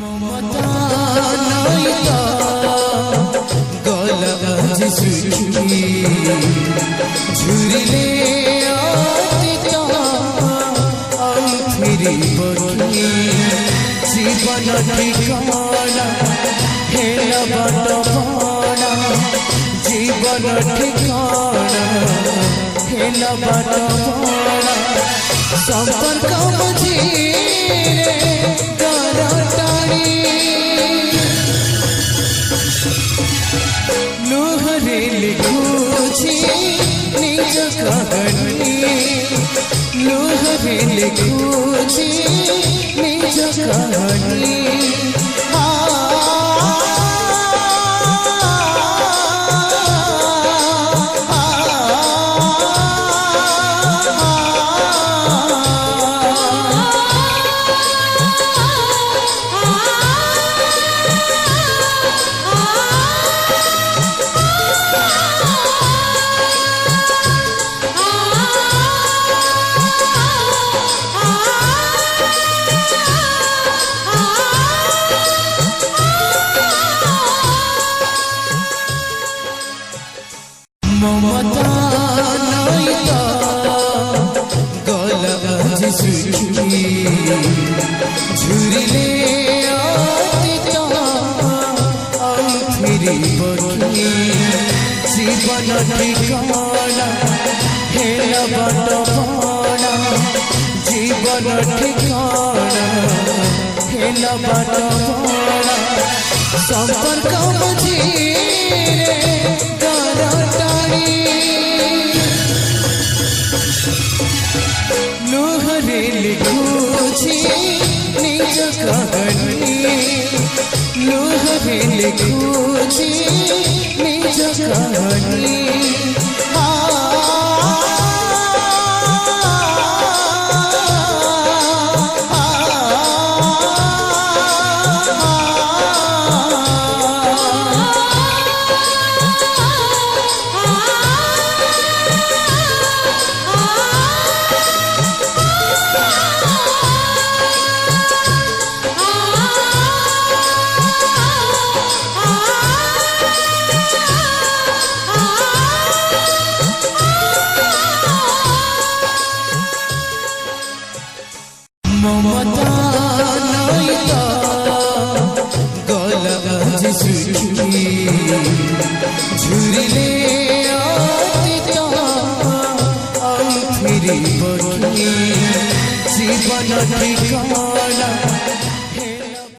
ममता नायिका गला सुखी झुरिले आतिका फिरी बखी जीवन ठिकाना हेला बाटवाना जीवन ठिकाना हेला बाटवाना संपर्क मझीरे लुहरे लिखुछि निज कहानी लुहरे लिखुछि निज कहानी ममता नायिका गला सुखी झुरिले आतिका फिरी बखी जीवन ठिकाना हेला बाटवाना जीवन ठिकाना हेला बाटवाना संपर्क मझीरे लुहरे लिखुछि निज कहानी लुहरे लिखुछि निज कहानी।